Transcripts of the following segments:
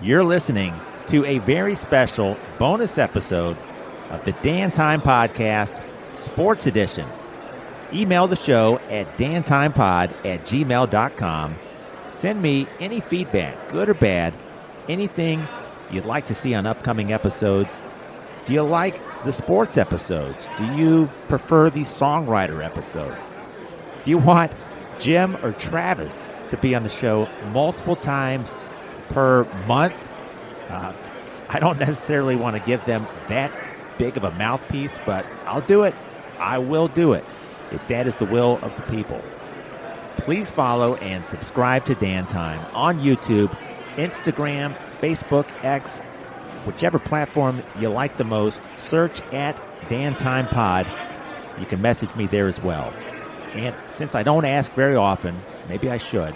You're listening to a very special bonus episode of the Dan Time Podcast, Sports Edition. Email the show at dantimepod@gmail.com. Send me any feedback, good or bad, anything you'd like to see on upcoming episodes. Do you like the sports episodes? Do you prefer the songwriter episodes? Do you want Jim or Travis to be on the show multiple times per month? I don't necessarily want to give them that big of a mouthpiece, but I'll do it. I will do it if that is the will of the people. Please follow and subscribe to Dan Time on YouTube, Instagram, Facebook, X, whichever platform you like the most. Search at Dan Time Pod. You can message me there as well. And since I don't ask very often, maybe I should,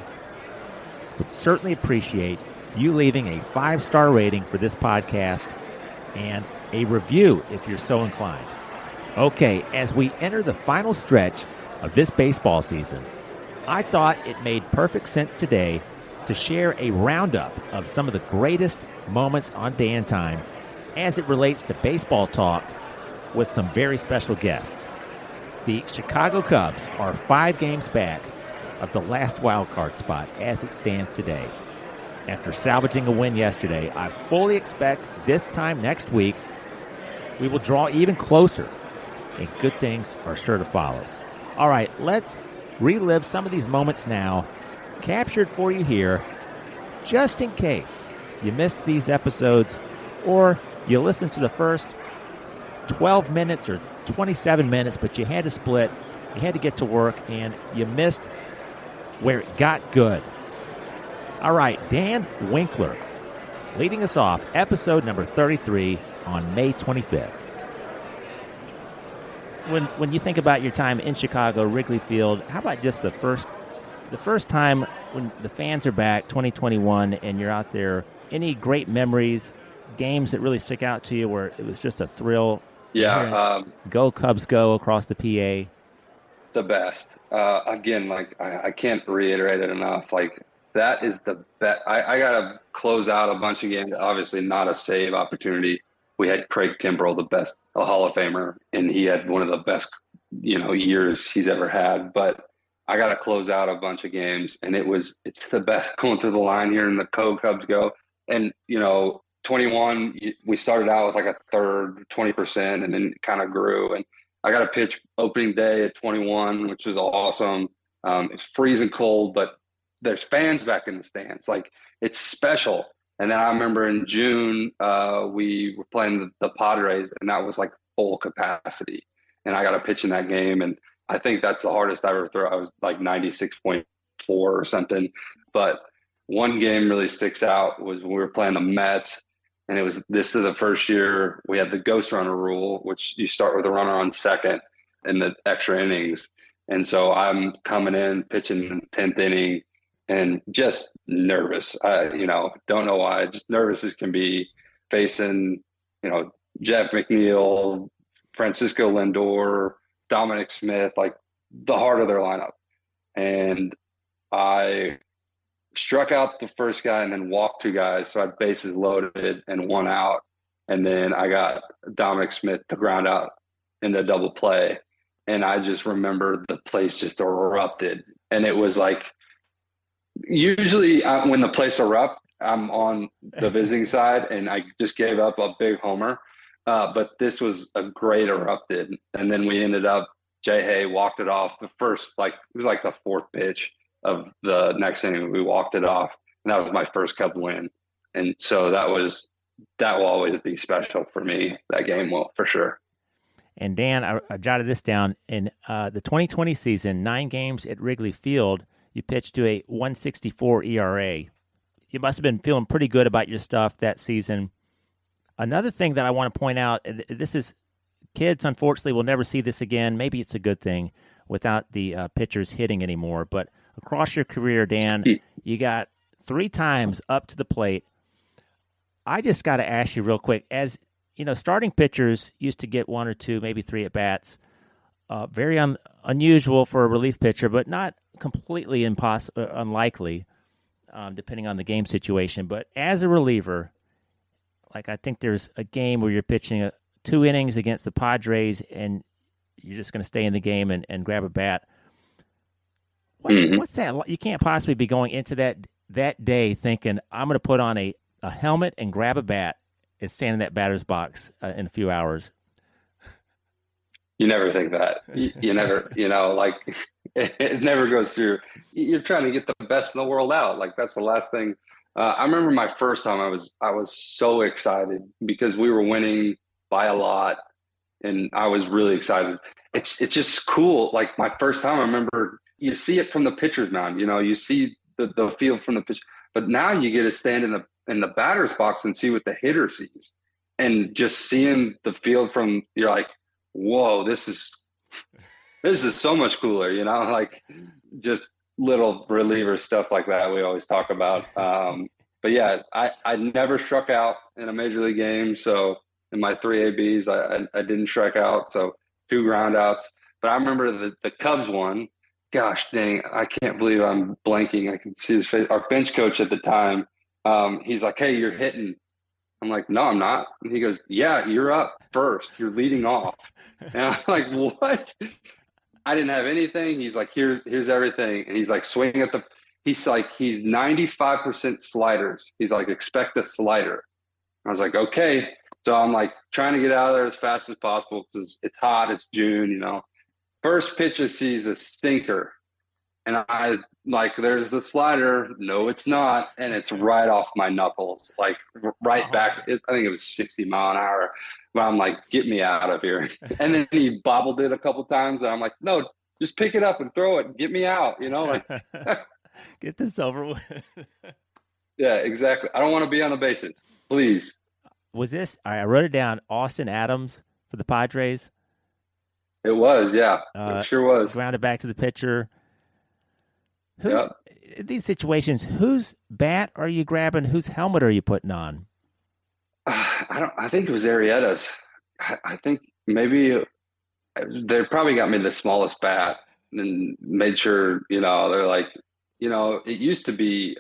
would certainly appreciate you leaving a 5-star rating for this podcast and a review if you're so inclined. Okay, as we enter the final stretch of this baseball season, I thought it made perfect sense today to share a roundup of some of the greatest moments on Dan Time as it relates to baseball talk with some very special guests. The Chicago Cubs are 5 games back of the last wild card spot as it stands today. After salvaging a win yesterday, I fully expect this time next week we will draw even closer, and good things are sure to follow. All right, let's relive some of these moments now, captured for you here, just in case you missed these episodes or you listened to the first 12 minutes or 27 minutes, but you had to split, you had to get to work, and you missed where it got good. All right, Dan Winkler leading us off, episode number 33 on May 25th. When you think about your time in Chicago, Wrigley Field, how about just the first time when the fans are back, 2021, and you're out there? Any great memories, games that really stick out to you where it was just a thrill? Yeah. Go Cubs go across the PA. The best. Again, I can't reiterate it enough. That is the best. I got to close out a bunch of games. Obviously not a save opportunity. We had Craig Kimbrell, a Hall of Famer, and he had one of the best, years he's ever had. But I got to close out a bunch of games, and it's the best going through the line here in the Cubs go. And, 21, we started out with a third, 20%, and then it kind of grew. And I got to pitch opening day at 21, which was awesome. It's freezing cold, but there's fans back in the stands. It's special. And then I remember in June, we were playing the Padres, and that was full capacity. And I got to pitch in that game. And I think that's the hardest I ever threw. I was 96.4 or something. But one game really sticks out was when we were playing the Mets. And this is the first year we had the ghost runner rule, which you start with a runner on second in the extra innings. And so I'm coming in, pitching in the 10th inning, and just nervous. Don't know why, just nervous as can be, facing, Jeff McNeil, Francisco Lindor, Dominic Smith, the heart of their lineup. And I struck out the first guy and then walked 2 guys. So I had bases loaded and 1 out. And then I got Dominic Smith to ground out in the double play. And I just remember the place just erupted. And it was usually when the place erupts, I'm on the visiting side and I just gave up a big homer. But this was a great erupted. And then we ended up, Jay Hay walked it off the first, it was the 4th pitch of the next inning. We walked it off, and that was my first Cub win. And so that will always be special for me. That game will, for sure. And Dan, I jotted this down. In the 2020 season, 9 games at Wrigley Field, you pitched to a 1.64 ERA. You must have been feeling pretty good about your stuff that season. Another thing that I want to point out, this is, kids unfortunately will never see this again. Maybe it's a good thing without the pitchers hitting anymore. But across your career, Dan, you got 3 times up to the plate. I just got to ask you real quick, as starting pitchers used to get 1 or 2, maybe 3 at bats. Very unusual for a relief pitcher, but not completely unlikely. depending on the game situation. But as a reliever, like I think there's a game where you're pitching 2 innings against the Padres and you're just going to stay in the game and grab a bat. What's that? You can't possibly be going into that day thinking, I'm going to put on a helmet and grab a bat and stand in that batter's box in a few hours. You never think that. You never, like it never goes through. You're trying to get the best in the world out. Like that's the last thing. I remember my first time I was so excited because we were winning by a lot and I was really excited. It's just cool. Like my first time, I remember you see it from the pitcher's mound, you see the field from the pitch, but now you get to stand in the batter's box and see what the hitter sees, and just seeing the field from, you're like, whoa, this is so much cooler, like just little reliever stuff like that we always talk about. But yeah, I never struck out in a major league game. So in my 3 ABs, I didn't strike out. So 2 ground outs. But I remember the Cubs one. Gosh dang, I can't believe I'm blanking. I can see his face. Our bench coach at the time, he's like, hey, you're hitting. I'm like, no, I'm not. And he goes, yeah, you're up first. You're leading off. And I'm like, what? I didn't have anything. He's like, here's everything. And he's like, swing at he's 95% sliders. He's like, expect a slider. I was like, okay. So I'm like trying to get out of there as fast as possible because it's hot. It's June, First pitch I see is a stinker. And I like, there's the slider. No, it's not. And it's right off my knuckles, like right back. I think it was 60 mile an hour. But I'm like, get me out of here. And then he bobbled it a couple times. And I'm like, no, just pick it up and throw it. And get me out, like. Get this over with. Yeah, exactly. I don't want to be on the bases. Please. Was this, I wrote it down, Austin Adams for the Padres? It was, yeah. It sure was. Grounded back to the pitcher. In these situations, whose bat are you grabbing? Whose helmet are you putting on? I think it was Arrieta's. I think maybe they probably got me the smallest bat and made sure, they're like, it used to be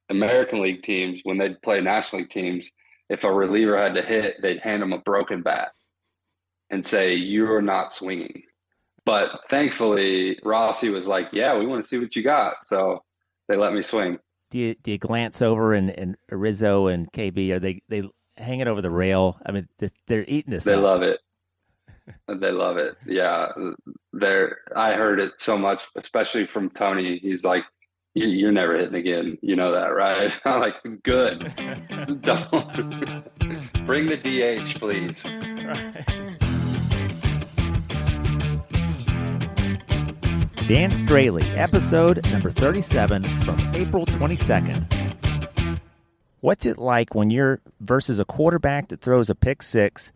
American League teams, when they'd play National League teams, if a reliever had to hit, they'd hand them a broken bat and say, you're not swinging. But thankfully, Rossi was like, yeah, we want to see what you got. So they let me swing. Do you glance over and Rizzo and KB, are they hanging over the rail? I mean, they're eating this. They love it. They love it. Yeah. I heard it so much, especially from Tony. He's like, you're never hitting again. You know that, right? I'm like, good. Don't bring the DH, please. Right. Dan Straily, episode number 37 from April 22nd. What's it like when you're versus a quarterback that throws a pick six,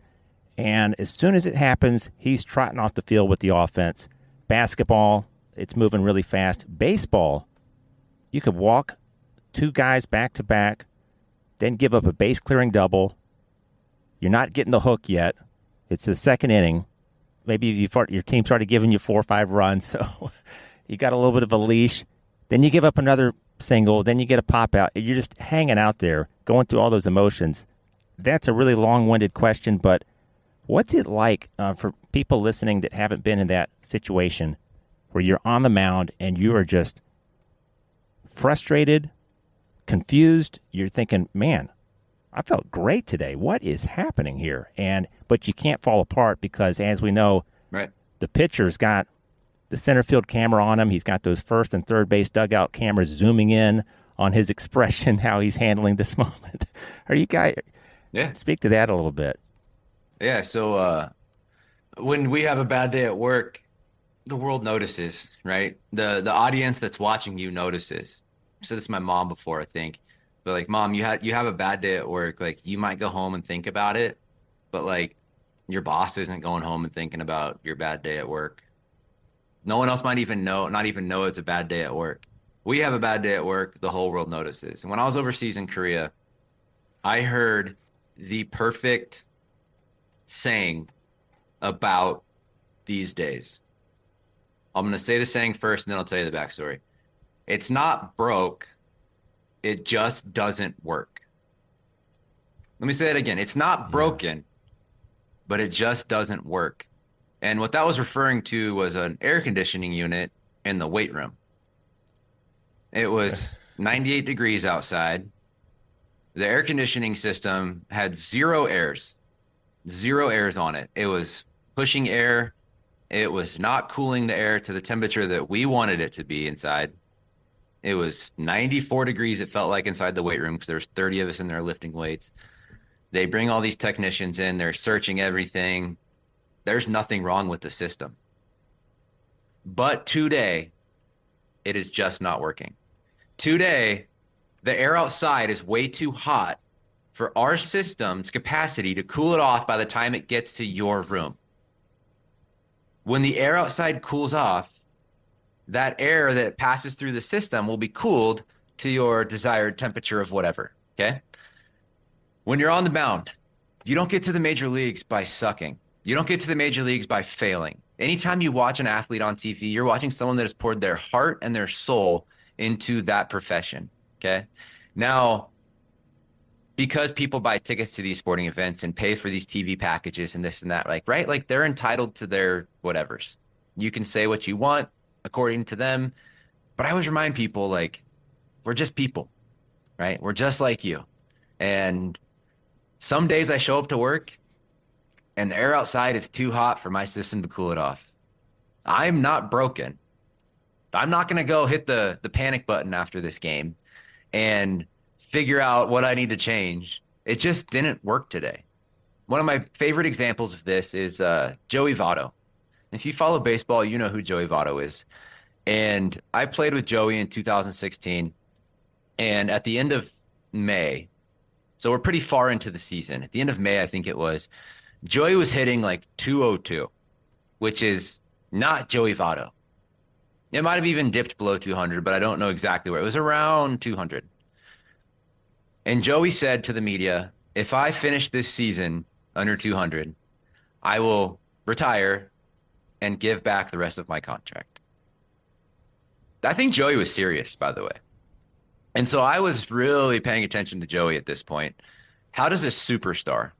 and as soon as it happens, he's trotting off the field with the offense? Basketball, it's moving really fast. Baseball, you could walk 2 guys back to back, then give up a base-clearing double. You're not getting the hook yet. It's the second inning. Maybe your team started giving you 4 or 5 runs, so you got a little bit of a leash. Then you give up another single. Then you get a pop out. You're just hanging out there, going through all those emotions. That's a really long-winded question, but what's it like for people listening that haven't been in that situation where you're on the mound and you are just frustrated, confused? You're thinking, man, I felt great today. What is happening here? But you can't fall apart because, as we know, right, the pitcher's got the center field camera on him. He's got those first and third base dugout cameras zooming in on his expression, how he's handling this moment. Are you guys? Yeah. Speak to that a little bit. Yeah. So when we have a bad day at work, the world notices, right? The audience that's watching you notices. I said this to my mom before, I think. But like, Mom, you have a bad day at work. Like, you might go home and think about it, but like, your boss isn't going home and thinking about your bad day at work. No one else might not even know it's a bad day at work. We have a bad day at work, the whole world notices. And when I was overseas in Korea, I heard the perfect saying about these days. I'm going to say the saying first, and then I'll tell you the backstory. It's not broke, It just doesn't work. Let me say that again. It's not broken, but it just doesn't work. And what that was referring to was an air conditioning unit in the weight room. It was 98 degrees outside. The air conditioning system had zero airs on it. It was pushing air. It was not cooling the air to the temperature that we wanted it to be inside. It was 94 degrees, it felt like, inside the weight room because there was 30 of us in there lifting weights. They bring all these technicians in. They're searching everything. There's nothing wrong with the system. But today, it is just not working. Today, the air outside is way too hot for our system's capacity to cool it off by the time it gets to your room. When the air outside cools off, that air that passes through the system will be cooled to your desired temperature of whatever, okay? When you're on the mound, you don't get to the major leagues by sucking. You don't get to the major leagues by failing. Anytime you watch an athlete on TV, you're watching someone that has poured their heart and their soul into that profession, okay? Now, because people buy tickets to these sporting events and pay for these TV packages and this and that, like, right? Like, they're entitled to their whatevers. You can say what you want according to them. But I always remind people, like, we're just people, right? We're just like you. And some days I show up to work and the air outside is too hot for my system to cool it off. I'm not broken. I'm not going to go hit the panic button after this game and figure out what I need to change. It just didn't work today. One of my favorite examples of this is Joey Votto. If you follow baseball, you know who Joey Votto is. And I played with Joey in 2016. And at the end of May, so we're pretty far into the season. At the end of May, I think it was, Joey was hitting like 202, which is not Joey Votto. It might have even dipped below 200, but I don't know exactly where. It was around 200. And Joey said to the media, if I finish this season under 200, I will retire and give back the rest of my contract. I think Joey was serious, by the way. And so I was really paying attention to Joey at this point. How does a superstar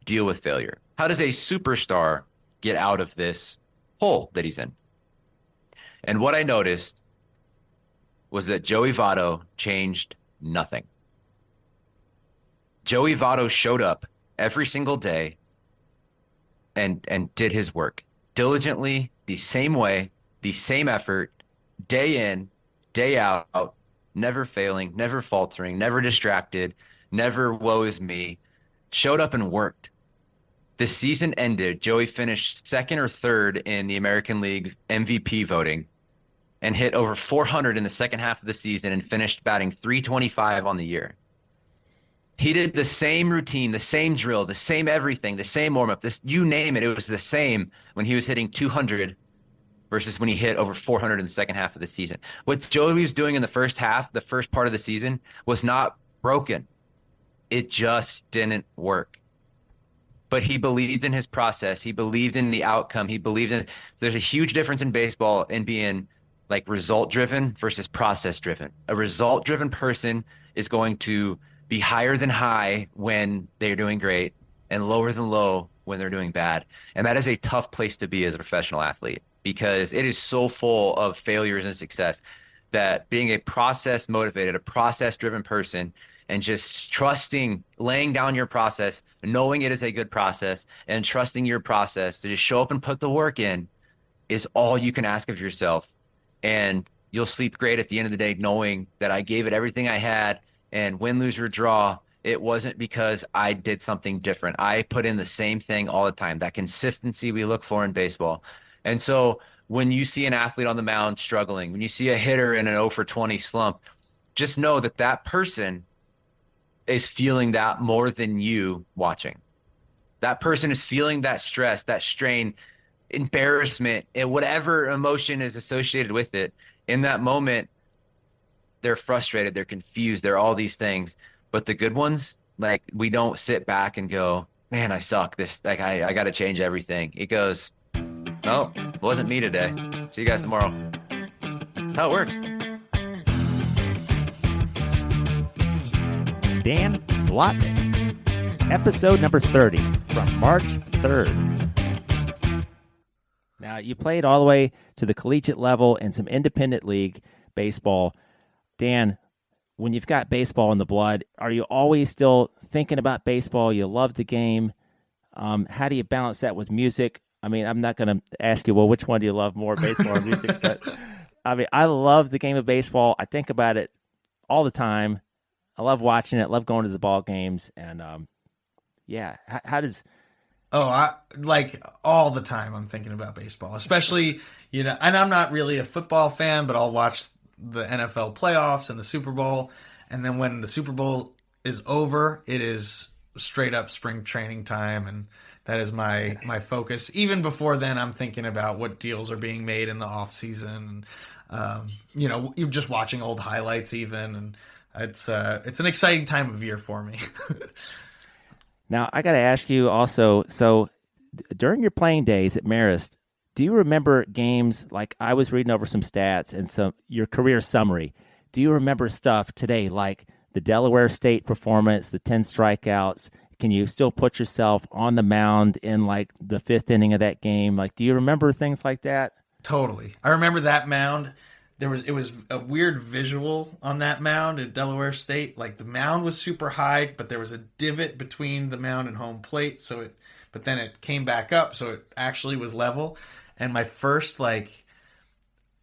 deal with failure? How does a superstar get out of this hole that he's in? And what I noticed was that Joey Votto changed nothing. Joey Votto showed up every single day and did his work diligently, the same way, the same effort, day in, day out, never failing, never faltering, never distracted, never woe is me, showed up and worked. The season ended, Joey finished second or third in the American League MVP voting and hit over 400 in the second half of the season and finished batting .325 on the year. He did the same routine, the same drill, the same everything, the same warm-up, this, you name it, it was the same when he was hitting 200 versus when he hit over 400 in the second half of the season. What Joey was doing in the first half, the first part of the season, was not broken. It just didn't work. But he believed in his process. He believed in the outcome. He believed in – there's a huge difference in baseball in being like result-driven versus process-driven. A result-driven person is going to be higher than high when they're doing great and lower than low when they're doing bad. And that is a tough place to be as a professional athlete because it is so full of failures and success that being a process-motivated, a process-driven person and just trusting, laying down your process, knowing it is a good process, and trusting your process to just show up and put the work in is all you can ask of yourself. And you'll sleep great at the end of the day knowing that I gave it everything I had, and win, lose, or draw, it wasn't because I did something different. I put in the same thing all the time, that consistency we look for in baseball. And so when you see an athlete on the mound struggling, when you see a hitter in an 0 for 20 slump, just know that that person is feeling that more than you watching. That person is feeling that stress, that strain, embarrassment, and whatever emotion is associated with it. In that moment, they're frustrated, they're confused, they're all these things. But the good ones, like, we don't sit back and go, man, I suck. This, like, I got to change everything. It goes, no, it wasn't me today. See you guys tomorrow. That's how it works. Dan Zlotnick. Episode number 30 from March 3rd. Now, you played all the way to the collegiate level and some independent league baseball. Dan, when you've got baseball in the blood, are you always still thinking about baseball? You love the game. How do you balance that with music? I mean, I'm not going to ask you, well, which one do you love more, baseball or music? But I mean, I love the game of baseball. I think about it all the time. I love watching it. Love going to the ball games. And yeah, how does? Oh, I like all the time I'm thinking about baseball, especially, and I'm not really a football fan, but I'll watch the NFL playoffs and the Super Bowl. And then when the Super Bowl is over, it is straight up spring training time. And that is my focus. Even before then, I'm thinking about what deals are being made in the off season. You're just watching old highlights even. And it's an exciting time of year for me. Now, I got to ask you also, so during your playing days at Marist, do you remember games, like I was reading over some stats and your career summary, do you remember stuff today like the Delaware State performance, the 10 strikeouts? Can you still put yourself on the mound in like the fifth inning of that game? Like, do you remember things like that? Totally. I remember that mound. It was a weird visual on that mound at Delaware State. Like the mound was super high, but there was a divot between the mound and home plate. But then it came back up, so it actually was level. And my first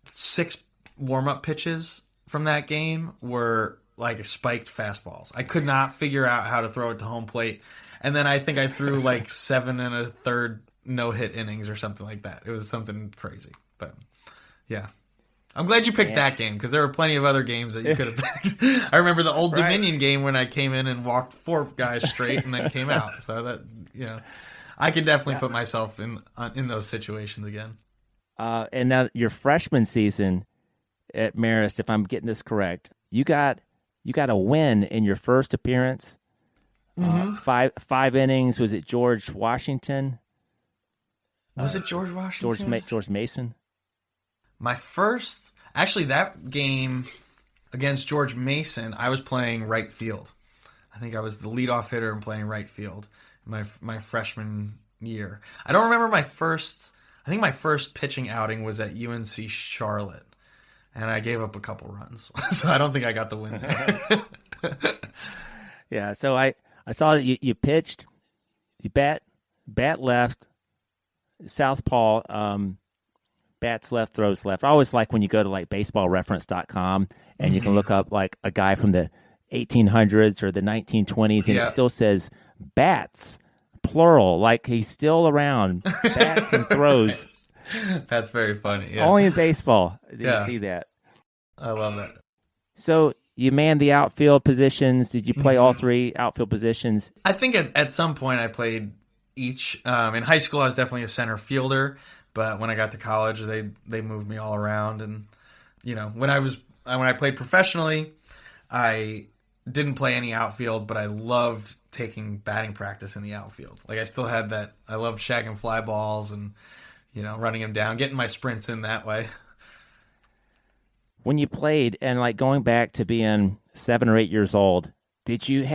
6 warm-up pitches from that game were like spiked fastballs. I could not figure out how to throw it to home plate. And then I think I threw 7 1/3 no-hit innings or something like that. It was something crazy. But yeah. I'm glad you picked that game because there were plenty of other games that you could have picked. I remember the Old Dominion game when I came in and walked 4 guys straight and then came out. So that, I can definitely put myself in those situations again. And now your freshman season at Marist, if I'm getting this correct, you got a win in your first appearance. Mm-hmm. Five innings. Was it George Washington? Was it George Washington? George Mason. That game against George Mason, I was playing right field. I think I was the leadoff hitter and playing right field my freshman year. I don't remember my first pitching outing was at UNC Charlotte, and I gave up a couple runs. So I don't think I got the win there. Yeah, so I saw that you pitched, you bat left, southpaw, bats left, throws left. I always like when you go to baseballreference.com and you can look up like a guy from the 1800s or the 1920s and it still says bats, plural, like he's still around, bats and throws. That's very funny. Yeah. Only in baseball did you see that. I love that. So you manned the outfield positions. Did you play all 3 outfield positions? I think at some point I played each. In high school, I was definitely a center fielder. But when I got to college, they moved me all around, and when I played professionally, I didn't play any outfield, but I loved taking batting practice in the outfield. Like I still had that. I loved shagging fly balls and running them down, getting my sprints in that way. When you played and going back to being 7 or 8 years old, did you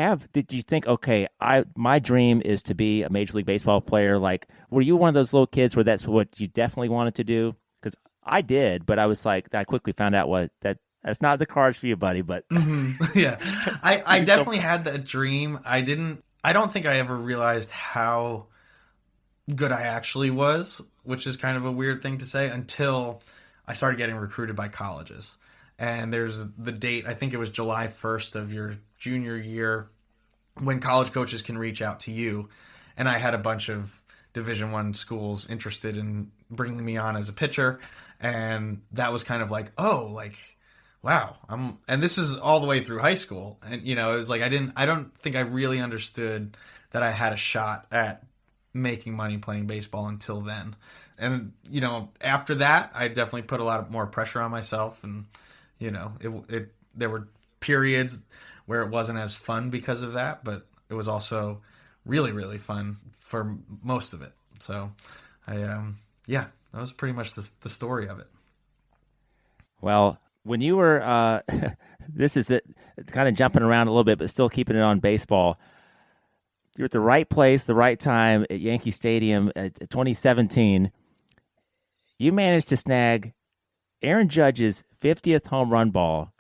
think, okay, my dream is to be a Major League Baseball player? Like, were you one of those little kids where that's what you definitely wanted to do? Because I did, but I was like, I quickly found out that's not the cards for you, buddy. But yeah, I definitely had that dream. I don't think I ever realized how good I actually was, which is kind of a weird thing to say until I started getting recruited by colleges. And there's the date, I think it was July 1st of your junior year, when college coaches can reach out to you. And I had a bunch of Division I schools interested in bringing me on as a pitcher. And that was kind of like, wow. And this is all the way through high school. And, it was like, I don't think I really understood that I had a shot at making money playing baseball until then. And, after that, I definitely put a lot more pressure on myself. And, there were periods where it wasn't as fun because of that, but it was also really, really fun for most of it. So that was pretty much the story of it. Well, When you were, this is it, kind of jumping around a little bit, but still keeping it on baseball. You're at the right place, the right time at Yankee Stadium at 2017. You managed to snag Aaron Judge's 50th home run ball.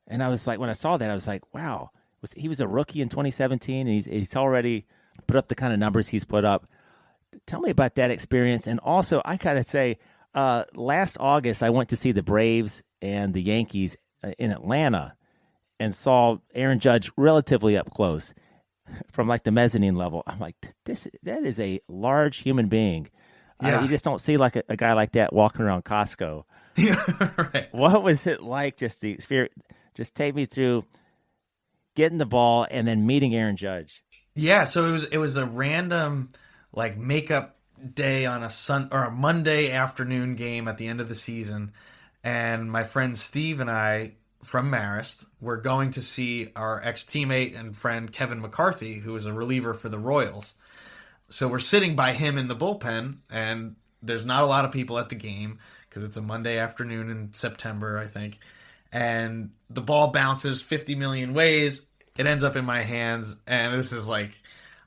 And I was like, when I saw that, I was like, wow, he was a rookie in 2017, and he's already put up the kind of numbers he's put up. Tell me about that experience. And also, I gotta say, last August, I went to see the Braves and the Yankees in Atlanta and saw Aaron Judge relatively up close from like the mezzanine level. I'm like, that is a large human being. Yeah. You just don't see like a guy like that walking around Costco. Right. What was it like? Just the experience. Just take me through getting the ball and then meeting Aaron Judge. Yeah, so it was a random like makeup day on a Monday afternoon game at the end of the season, and my friend Steve and I from Marist were going to see our ex-teammate and friend Kevin McCarthy, who was a reliever for the Royals. So we're sitting by him in the bullpen, and there's not a lot of people at the game because it's a Monday afternoon in September, I think. And the ball bounces 50 million ways. It ends up in my hands, and this is like,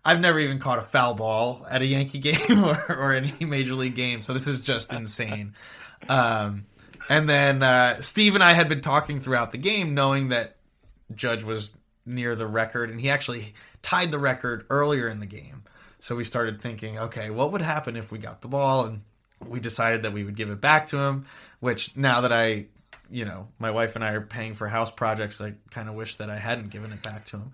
I've never even caught a foul ball at a Yankee game or any major league game, so this is just insane. And then Steve and I had been talking throughout the game, knowing that Judge was near the record, and he actually tied the record earlier in the game. So we started thinking, okay, what would happen if we got the ball? And we decided that we would give it back to him, which now that my wife and I are paying for house projects, I kind of wish that I hadn't given it back to him.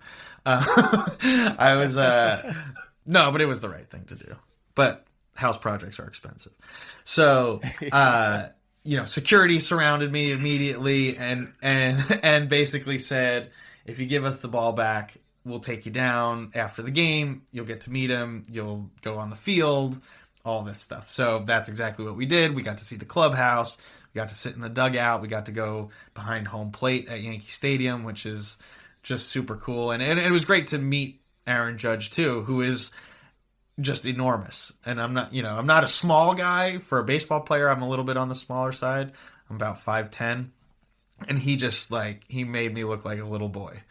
No, but it was the right thing to do. But house projects are expensive. So, security surrounded me immediately and basically said, if you give us the ball back, we'll take you down after the game. You'll get to meet him. You'll go on the field, all this stuff. So that's exactly what we did. We got to see the clubhouse. We got to sit in the dugout. We got to go behind home plate at Yankee Stadium, which is just super cool. And it was great to meet Aaron Judge too, who is just enormous. And I'm not a small guy for a baseball player. I'm a little bit on the smaller side. I'm about 5'10", and he made me look like a little boy.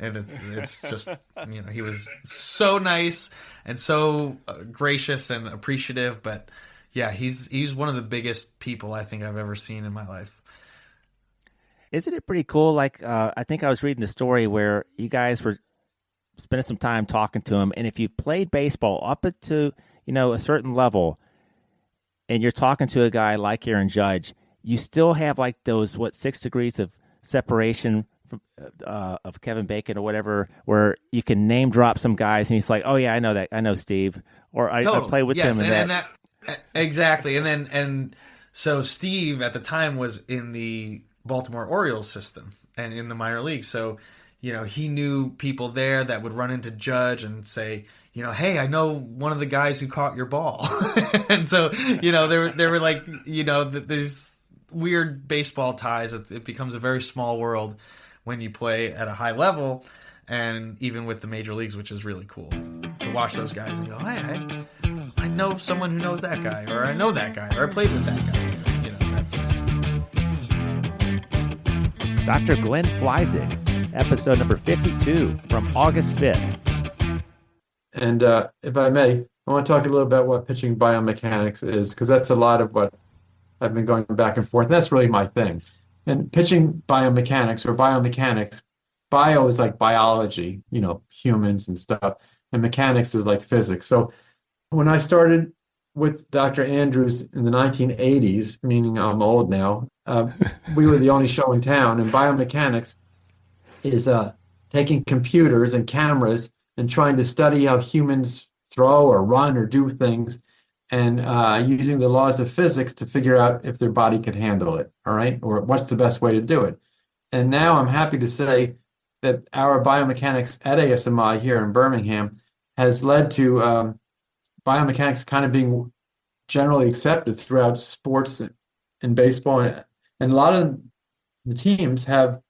And it's just, he was so nice and so gracious and appreciative. But yeah, he's one of the biggest people I think I've ever seen in my life. Isn't it pretty cool? Like, I think I was reading the story where you guys were spending some time talking to him. And if you've played baseball up to, a certain level and you're talking to a guy like Aaron Judge, you still have like those, 6 degrees of separation of Kevin Bacon or whatever, where you can name drop some guys and he's like, oh yeah, I know that. I know Steve, or I play with him. And that exactly. And so Steve at the time was in the Baltimore Orioles system and in the minor leagues. So, he knew people there that would run into Judge and say, hey, I know one of the guys who caught your ball. And so, there were like, these weird baseball ties. It becomes a very small world when you play at a high level, and even with the major leagues, which is really cool to watch those guys and go, hey, I know someone who knows that guy, or I know that guy, or I played with that guy. That's Dr. Glenn Fleisig, episode number 52 from August 5th. And if I may, I want to talk a little about what pitching biomechanics is, because that's a lot of what I've been going back and forth. And that's really my thing. And pitching biomechanics, bio is like biology, humans and stuff, and mechanics is like physics. So when I started with Dr. Andrews in the 1980s, meaning I'm old now, we were the only show in town, and biomechanics is taking computers and cameras and trying to study how humans throw or run or do things, and using the laws of physics to figure out if their body could handle it, all right? Or what's the best way to do it. And now I'm happy to say that our biomechanics at ASMI here in Birmingham has led to biomechanics kind of being generally accepted throughout sports and baseball. And a lot of the teams have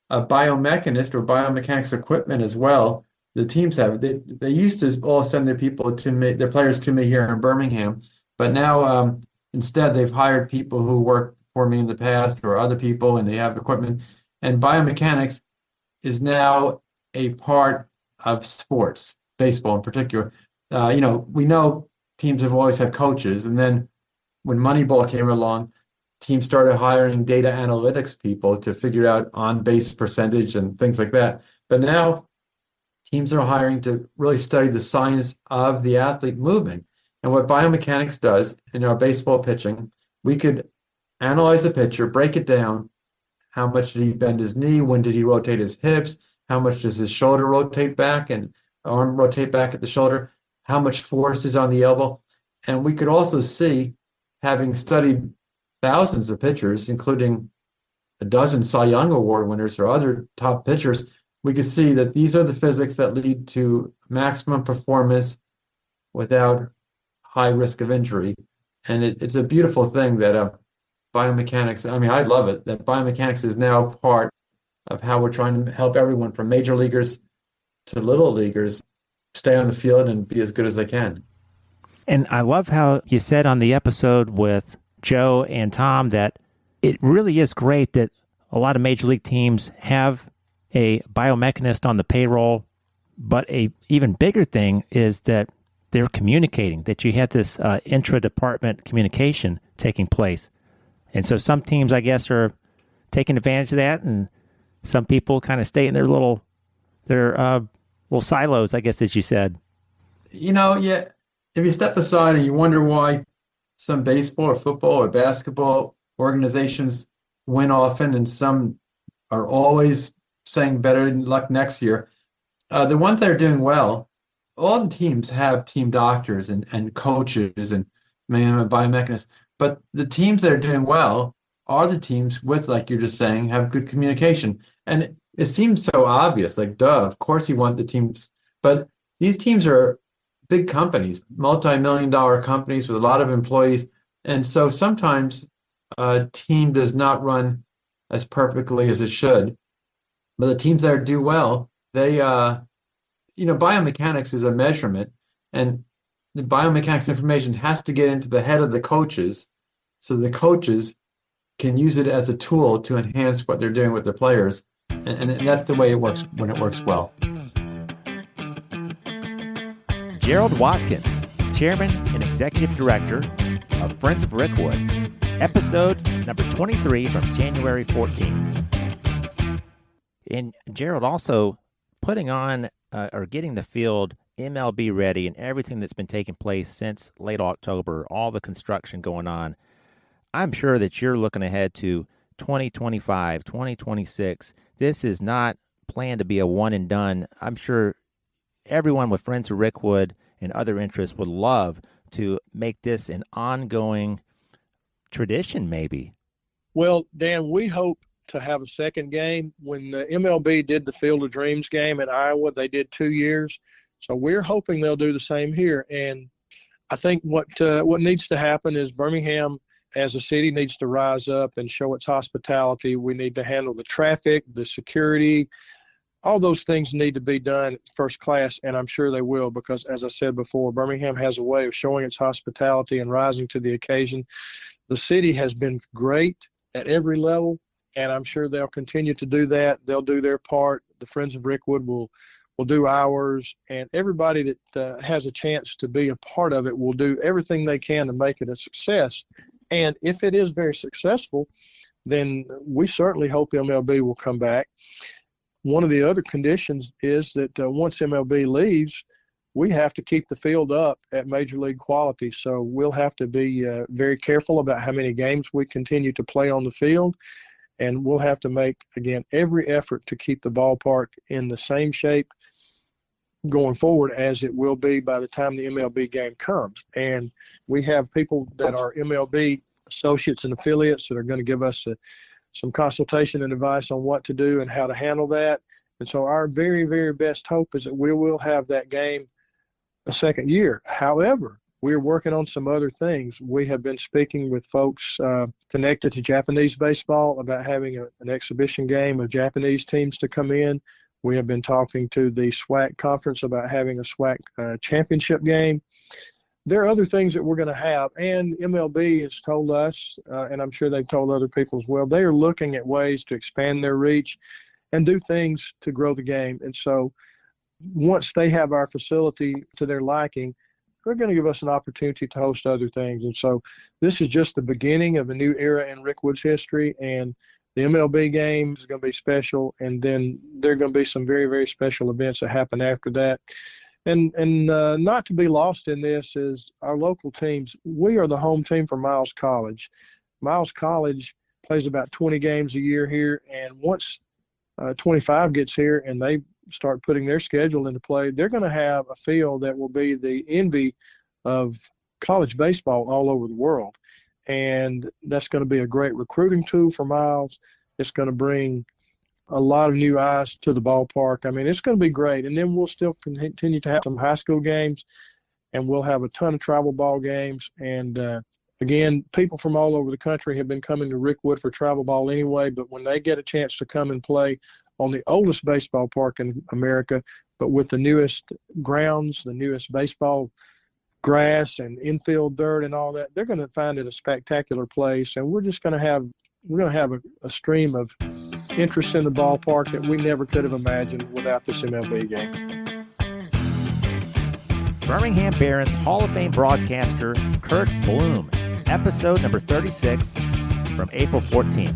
a biomechanist or biomechanics equipment as well. The teams have. They used to all send their players to me here in Birmingham, but now instead they've hired people who work for me in the past or other people, and they have equipment. And biomechanics is now a part of sports, baseball in particular. We know teams have always had coaches, and then when Moneyball came along, teams started hiring data analytics people to figure out on-base percentage and things like that. But now teams are hiring to really study the science of the athlete moving. And what biomechanics does in our baseball pitching, we could analyze a pitcher, break it down. How much did he bend his knee? When did he rotate his hips? How much does his shoulder rotate back and arm rotate back at the shoulder? How much force is on the elbow? And we could also see, having studied thousands of pitchers, including a dozen Cy Young Award winners or other top pitchers, we could see that these are the physics that lead to maximum performance without high risk of injury. And it's a beautiful thing that biomechanics, I love it, that biomechanics is now part of how we're trying to help everyone from major leaguers to little leaguers stay on the field and be as good as they can. And I love how you said on the episode with Joe and Tom that it really is great that a lot of major league teams have a biomechanist on the payroll, but a even bigger thing is that they're communicating, that you had this intra-department communication taking place. And so some teams, I guess, are taking advantage of that, and some people kind of stay in their little silos, I guess, as you said. Yeah, if you step aside and you wonder why some baseball or football or basketball organizations win often and some are always saying better luck next year, the ones that are doing well, all the teams have team doctors and coaches and biomechanists. But the teams that are doing well are the teams with, like you're just saying, have good communication. And it seems so obvious, like, duh, of course you want the teams. But these teams are big companies, multi-million-dollar companies with a lot of employees. And so sometimes a team does not run as perfectly as it should. But the teams that do well, they, biomechanics is a measurement. And the biomechanics information has to get into the head of the coaches so the coaches can use it as a tool to enhance what they're doing with their players. And that's the way it works when it works well. Gerald Watkins, Chairman and Executive Director of Friends of Rickwood, episode number 23 from January 14th. And Gerald also putting on or getting the field MLB ready and everything that's been taking place since late October, all the construction going on. I'm sure that you're looking ahead to 2025, 2026. This is not planned to be a one and done. I'm sure everyone with Friends of Rickwood and other interests would love to make this an ongoing tradition, maybe. Well, Dan, we hope to have a second game. When the MLB did the Field of Dreams game in Iowa, they did 2 years. So we're hoping they'll do the same here. And I think what needs to happen is Birmingham as a city needs to rise up and show its hospitality. We need to handle the traffic, the security. All those things need to be done first class, and I'm sure they will because, as I said before, Birmingham has a way of showing its hospitality and rising to the occasion. The city has been great at every level, and I'm sure they'll continue to do that. They'll do their part. The Friends of Rickwood will do ours, and everybody that has a chance to be a part of it will do everything they can to make it a success. And if it is very successful, then we certainly hope MLB will come back. One of the other conditions is that once MLB leaves, we have to keep the field up at Major League quality. So we'll have to be very careful about how many games we continue to play on the field. And we'll have to make, again, every effort to keep the ballpark in the same shape going forward as it will be by the time the MLB game comes. And we have people that are MLB associates and affiliates that are going to give us some consultation and advice on what to do and how to handle that. And so our very, very best hope is that we will have that game a second year. However, we're working on some other things. We have been speaking with folks connected to Japanese baseball about having an exhibition game of Japanese teams to come in. We have been talking to the SWAC conference about having a SWAC championship game. there are other things that we're going to have, and MLB has told us, and I'm sure they've told other people as well, they are looking at ways to expand their reach and do things to grow the game. And so once they have our facility to their liking, they're going to give us an opportunity to host other things. And so this is just the beginning of a new era in Rickwood's history, and the MLB game is going to be special, and then there are going to be some very, very special events that happen after that. And not to be lost in this is our local teams. We are the home team for Miles College. Miles College plays about 20 games a year here, and once 25 gets here and they start putting their schedule into play, they're going to have a field that will be the envy of college baseball all over the world. And that's going to be a great recruiting tool for Miles. It's going to bring a lot of new eyes to the ballpark. I mean, it's going to be great. And then we'll still continue to have some high school games, and we'll have a ton of travel ball games. And again, people from all over the country have been coming to Rickwood for travel ball anyway, but when they get a chance to come and play on the oldest baseball park in America, but with the newest grounds, the newest baseball grass and infield dirt and all that, they're going to find it a spectacular place. And we're going to have a stream of interest in the ballpark that we never could have imagined without this MLB game. Birmingham Barons Hall of Fame broadcaster Kurt Bloom, episode number 36 from April 14th.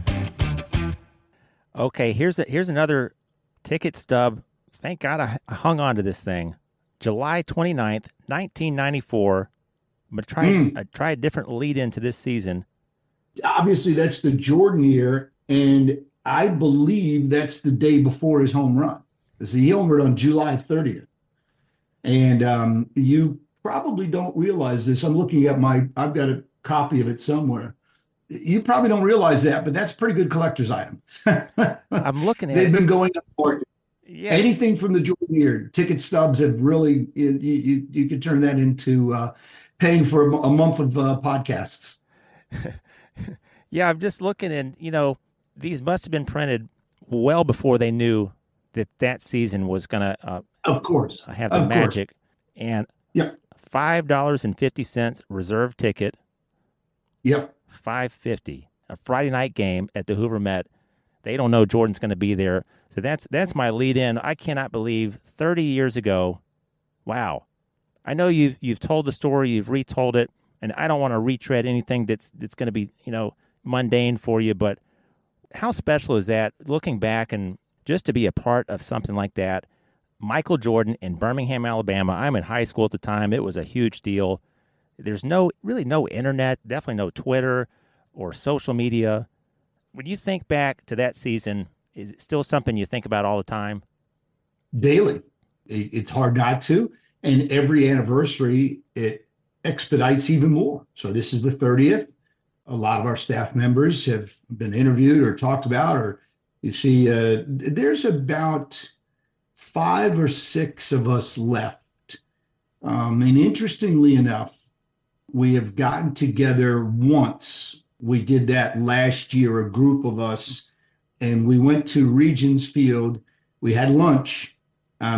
Okay, here's another ticket stub. Thank God I hung on to this thing. July 29th, 1994. I'm going to try a different lead into this season. Obviously, that's the Jordan year, and I believe that's the day before his home run. Because he homered on July 30th. And you probably don't realize this. I'm looking at I've got a copy of it somewhere. You probably don't realize that, but that's a pretty good collector's item. I'm looking at They've been going up for it. Yeah. Anything from the Jordan year, ticket stubs have really, you could turn that into paying for a month of podcasts. Yeah, I'm just looking, and, these must have been printed well before they knew that season was going to of course have the magic. Course. And yep. $5.50 reserve ticket. Yep. $5.50, a Friday night game at the Hoover Met. They don't know Jordan's going to be there. So that's my lead in. I cannot believe 30 years ago. Wow. I know you've told the story, you've retold it, and I don't want to retread anything that's going to be, mundane for you, but how special is that, looking back and just to be a part of something like that? Michael Jordan in Birmingham, Alabama. I'm in high school at the time. It was a huge deal. There's really no internet, definitely no Twitter or social media. When you think back to that season, is it still something you think about all the time? Daily. It's hard not to. And every anniversary, it expedites even more. So this is the 30th. A lot of our staff members have been interviewed or talked about, or you see, there's about 5 or 6 of us left. And interestingly enough, we have gotten together once. We did that last year, a group of us, and we went to Regions Field. We had lunch,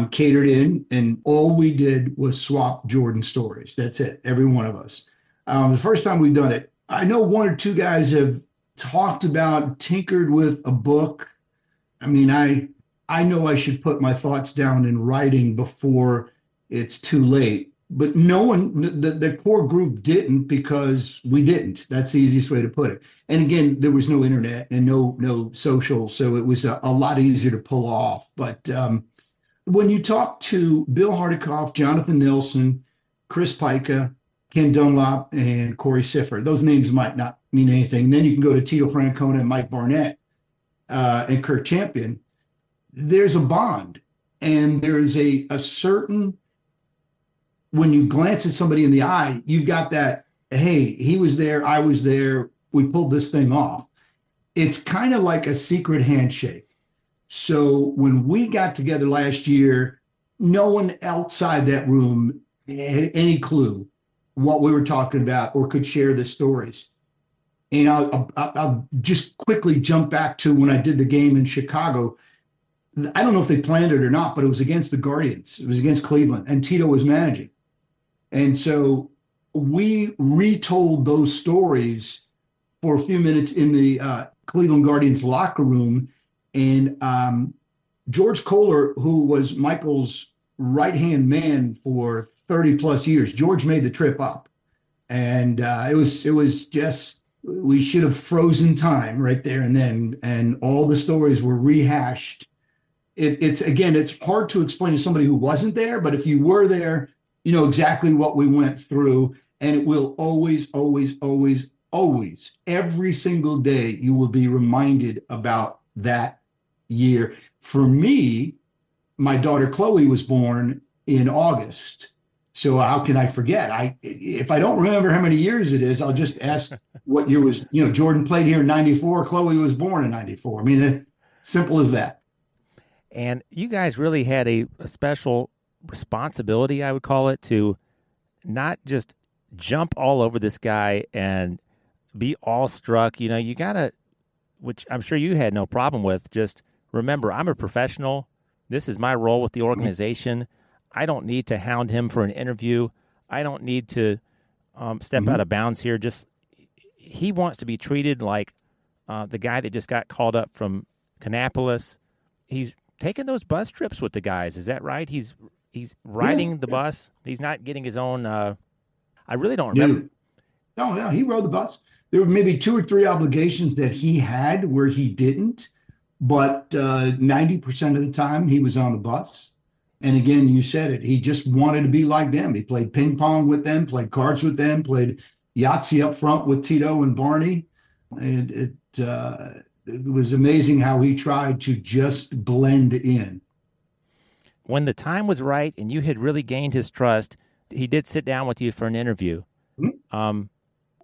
catered in, and all we did was swap Jordan stories. That's it, every one of us. The first time we've done it, I know 1 or 2 guys have talked about, tinkered with a book. I mean, I know I should put my thoughts down in writing before it's too late. But no one, the core group didn't, because we didn't. That's the easiest way to put it. And again, there was no internet and no social, so it was a lot easier to pull off. But when you talk to Bill Hardikoff, Jonathan Nelson, Chris Pica, Ken Dunlop, and Corey Siffer, those names might not mean anything. Then you can go to Tito Francona and Mike Barnett and Kurt Champion. There's a bond, and there's a certain, when you glance at somebody in the eye, you got that, hey, he was there, I was there, we pulled this thing off. It's kind of like a secret handshake. So when we got together last year, no one outside that room had any clue what we were talking about or could share the stories. And I'll just quickly jump back to when I did the game in Chicago. I don't know if they planned it or not, but it was against the Guardians. It was against Cleveland, and Tito was managing. And so we retold those stories for a few minutes in the Cleveland Guardians locker room. And George Kohler, who was Michael's right-hand man for 30 plus years, George made the trip up. And it was just, we should have frozen time right there and then. And all the stories were rehashed. It's hard to explain to somebody who wasn't there, but if you were there, you know exactly what we went through. And it will always, always, always, always, every single day, you will be reminded about that year. For me, my daughter Chloe was born in August. So how can I forget? If I don't remember how many years it is, I'll just ask what year was, Jordan played here in 94. Chloe was born in 94. I mean, simple as that. And you guys really had a special responsibility, I would call it, to not just jump all over this guy and be awestruck. You got to, which I'm sure you had no problem with, just remember, I'm a professional. This is my role with the organization. I don't need to hound him for an interview. I don't need to step out of bounds here. Just he wants to be treated like the guy that just got called up from Kannapolis. He's taking those bus trips with the guys. Is that right? He's riding the bus. He's not getting his own. I really don't remember. No, he rode the bus. There were maybe 2 or 3 obligations that he had where he didn't, but 90% of the time he was on the bus. And again, you said it. He just wanted to be like them. He played ping pong with them, played cards with them, played Yahtzee up front with Tito and Barney. And it was amazing how he tried to just blend in. When the time was right and you had really gained his trust, he did sit down with you for an interview.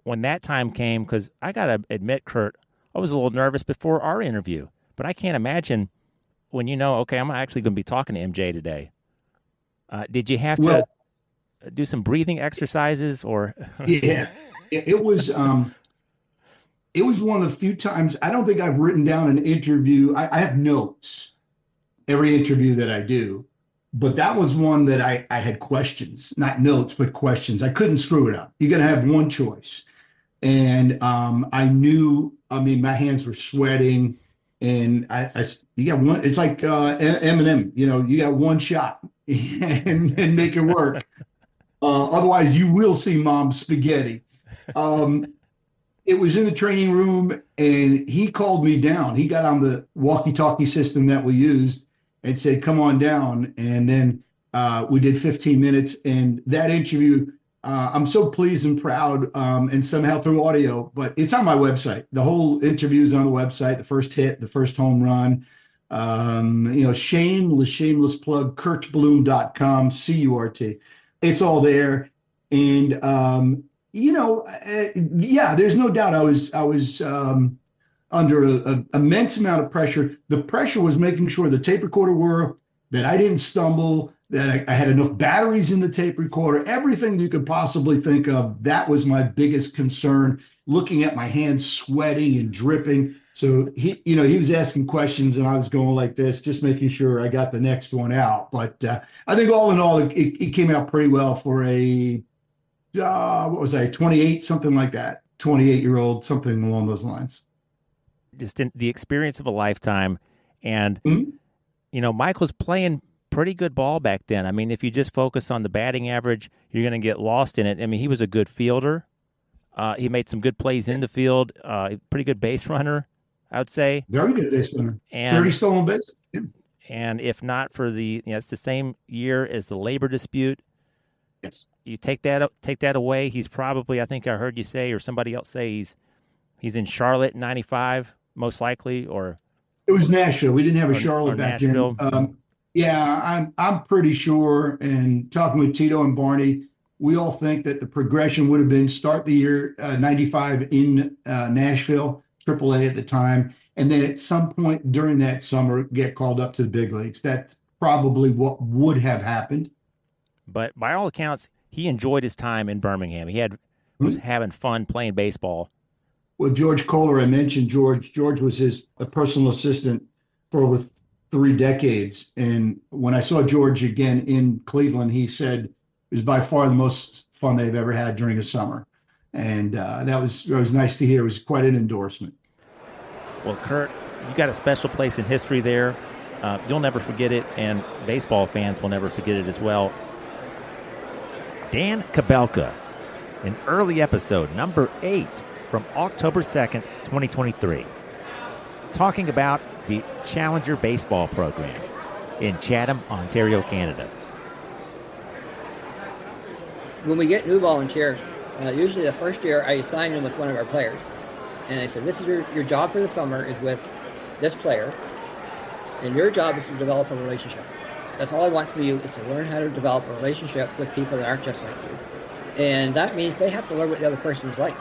When that time came, because I got to admit, Kurt, I was a little nervous before our interview, but I can't imagine when okay, I'm actually going to be talking to MJ today. Did you have to do some breathing exercises or? Yeah, it was one of the few times, I don't think I've written down an interview. I have notes every interview that I do, but that was one that I had questions, not notes, but questions. I couldn't screw it up. You're going to have one choice. And I knew, my hands were sweating. And you got one. It's like Eminem. You got one shot and make it work. Otherwise, you will see Mom's spaghetti. It was in the training room, and he called me down. He got on the walkie-talkie system that we used and said, "Come on down." And then we did 15 minutes, and that interview. I'm so pleased and proud, and somehow through audio, but it's on my website. The whole interview is on the website, the first hit, the first home run, shameless plug, kurtbloom.com, CURT. It's all there. And, there's no doubt I was under an immense amount of pressure. The pressure was making sure the tape recorder worked, that I didn't stumble, that I had enough batteries in the tape recorder, everything you could possibly think of. That was my biggest concern, looking at my hands sweating and dripping. So he was asking questions and I was going like this, just making sure I got the next one out. But I think all in all, it came out pretty well for a, 28, something like that, 28-year-old, something along those lines. Just in the experience of a lifetime. And, Michael's playing pretty good ball back then. If you just focus on the batting average, you're going to get lost in it. He was a good fielder. He made some good plays in the field. Pretty good base runner, I would say. Very good base runner. 30 stolen bases. Yeah. And if not for it's the same year as the labor dispute. Yes. You take that away. He's probably, I think I heard you say, or somebody else say, he's in Charlotte in '95, most likely, or it was Nashville. We didn't have a Charlotte back then. Yeah, I'm pretty sure. And talking with Tito and Barney, we all think that the progression would have been start the year '95 in Nashville, AAA at the time, and then at some point during that summer get called up to the big leagues. That's probably what would have happened. But by all accounts, he enjoyed his time in Birmingham. He was having fun playing baseball. Well, George Kohler, I mentioned George. George was his personal assistant for over 3 decades. And when I saw George again in Cleveland, he said, was by far the most fun they've ever had during a summer. And it was nice to hear. It was quite an endorsement. Well, Kurt, you got a special place in history there. You'll never forget it, and baseball fans will never forget it as well. Dan Kobylka, an early episode, number 8, from October 2nd, 2023, talking about the Challenger Baseball Program in Chatham, Ontario, Canada. When we get new volunteers, usually the first year I assign them with one of our players. And I said, this is your job for the summer is with this player. And your job is to develop a relationship. That's all I want from you is to learn how to develop a relationship with people that aren't just like you. And that means they have to learn what the other person is like.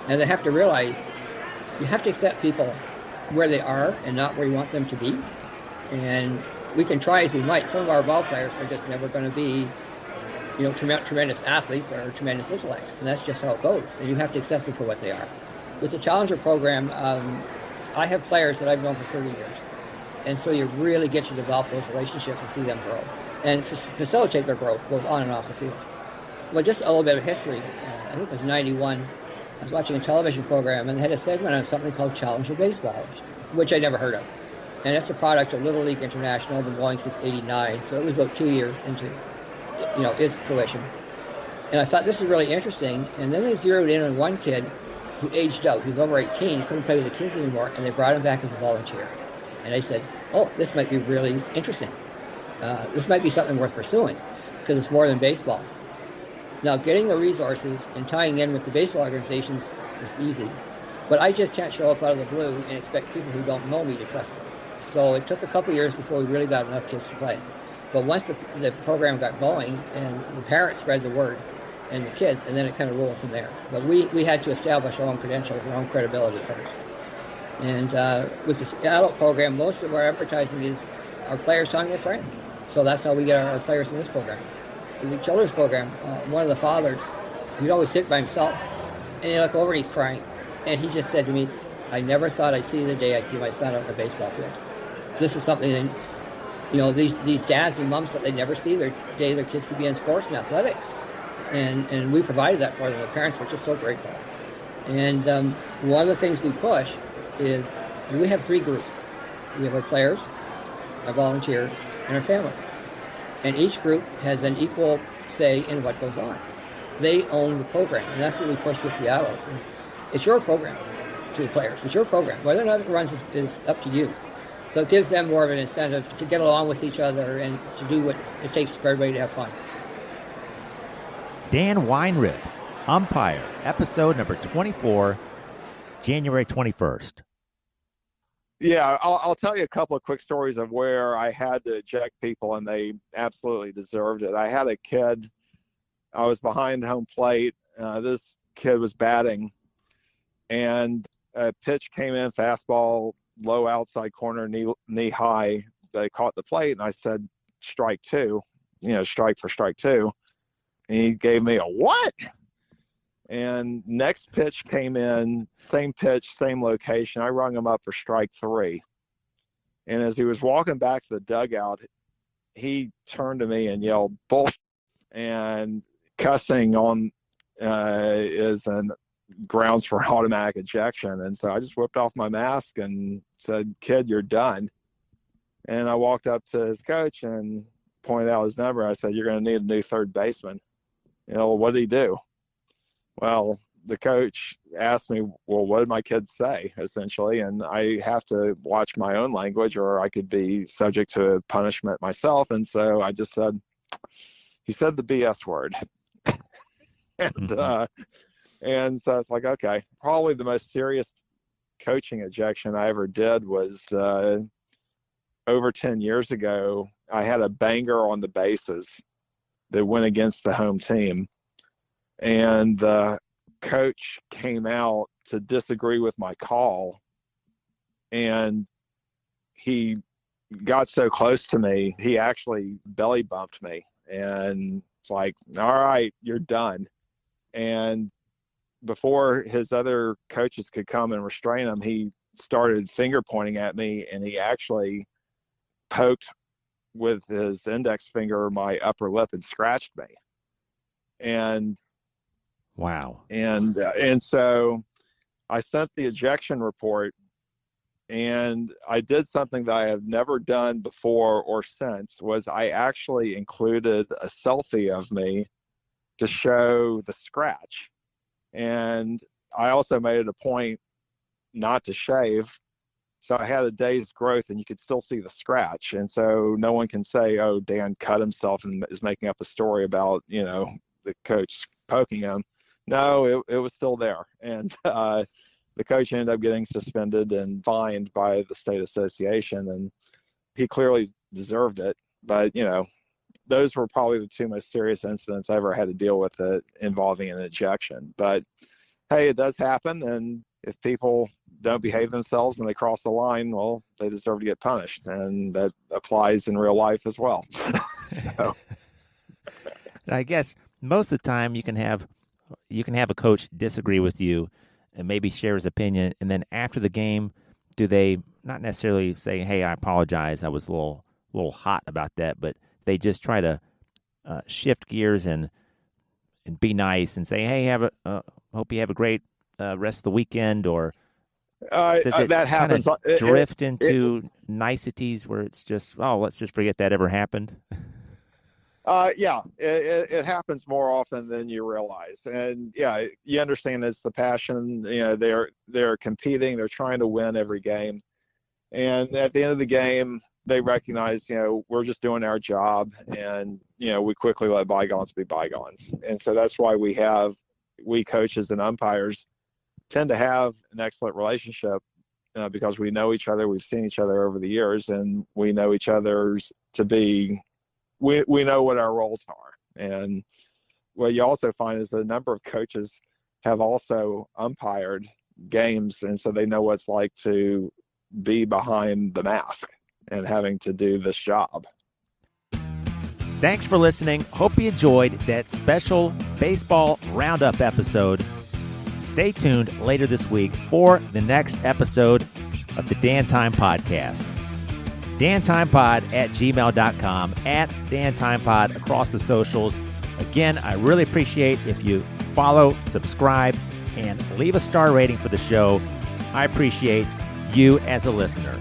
And they have to realize you have to accept people where they are and not where you want them to be. And we can try as we might. Some of our ball players are just never going to be tremendous athletes or tremendous intellects, and that's just how it goes. And you have to accept them for what they are. With the Challenger program, I have players that I've known for 30 years, and so you really get to develop those relationships and see them grow and facilitate their growth both on and off the field. Well, just a little bit of history. I think it was 91. I was watching a television program, and they had a segment on something called Challenger Baseball, which I never heard of. And it's a product of Little League International, been going since '89, so it was about 2 years into its fruition. And I thought this is really interesting. And then they zeroed in on one kid who aged out. He was over 18, he couldn't play with the kids anymore, and they brought him back as a volunteer. And I said, oh, this might be really interesting. This might be something worth pursuing because it's more than baseball. Now, getting the resources and tying in with the baseball organizations is easy, but I just can't show up out of the blue and expect people who don't know me to trust me. So it took a couple years before we really got enough kids to play. But once the program got going and the parents spread the word and the kids, and then it kind of rolled from there. But we had to establish our own credentials, our own credibility first. And with the adult program, most of our advertising is our players telling their friends. So that's how we get our players in this program. In the children's program, one of the fathers, he'd always sit by himself, and he'd look over and he's crying. And he just said to me, I never thought I'd see the day I see my son on the baseball field. This is something that these dads and moms that they never see their day their kids could be in sports and athletics. And we provided that for them. The parents were just so grateful. And one of the things we push is we have 3 groups. We have our players, our volunteers, and our families. And each group has an equal say in what goes on. They own the program, and that's what we push with the adults. It's your program to the players. It's your program. Whether or not it runs is up to you. So it gives them more of an incentive to get along with each other and to do what it takes for everybody to have fun. Dan Weinrib, umpire, episode number 24, January 21st. Yeah, I'll tell you a couple of quick stories of where I had to eject people and they absolutely deserved it. I had a kid, I was behind home plate. This kid was batting, and a pitch came in, fastball, low outside corner, knee high. They caught the plate, and I said, strike 2, strike for strike 2. And he gave me a what? And next pitch came in, same pitch, same location. I rung him up for strike 3. And as he was walking back to the dugout, he turned to me and yelled, bullshit. And cussing on is an grounds for automatic ejection. And so I just whipped off my mask and said, kid, you're done. And I walked up to his coach and pointed out his number. I said, you're going to need a new third baseman. What did he do? Well, the coach asked me, well, what did my kids say, essentially? And I have to watch my own language or I could be subject to punishment myself. And so I just said, he said the BS word. And so it's like, okay, probably the most serious coaching ejection I ever did was over 10 years ago. I had a banger on the bases that went against the home team. And the coach came out to disagree with my call. And he got so close to me, he actually belly bumped me. And it's like, all right, you're done. And before his other coaches could come and restrain him, he started finger pointing at me, and he actually poked with his index finger my upper lip and scratched me. And Wow. and so I sent the ejection report, and I did something that I have never done before or since. Was I actually included a selfie of me to show the scratch. And I also made it a point not to shave. So I had a day's growth, and you could still see the scratch. And so no one can say, oh, Dan cut himself and is making up a story about, the coach poking him. No, it was still there. And the coach ended up getting suspended and fined by the state association. And he clearly deserved it. But, those were probably the two most serious incidents I ever had to deal with involving an ejection. But, hey, it does happen. And if people don't behave themselves and they cross the line, well, they deserve to get punished. And that applies in real life as well. So. I guess most of the time you can have a coach disagree with you and maybe share his opinion, and then after the game, do they not necessarily say, "Hey, I apologize, I was a little hot about that," but they just try to shift gears and be nice and say, "Hey, hope you have a great rest of the weekend," or does it that happens. Drift into niceties where it's just, "Oh, let's just forget that ever happened"? Yeah, it happens more often than you realize. And yeah, you understand it's the passion. They're competing. They're trying to win every game. And at the end of the game, they recognize, we're just doing our job, and, we quickly let bygones be bygones. And so that's why we coaches and umpires tend to have an excellent relationship because we know each other. We've seen each other over the years, and we know each other's to be, we know what our roles are. And what you also find is that a number of coaches have also umpired games, and so they know what it's like to be behind the mask and having to do this job. Thanks for listening. Hope you enjoyed that special baseball roundup episode. Stay tuned later this week for the next episode of the Dan Time Podcast. DanTimePod@gmail.com, @DanTimePod across the socials. Again, I really appreciate if you follow, subscribe, and leave a star rating for the show. I appreciate you as a listener.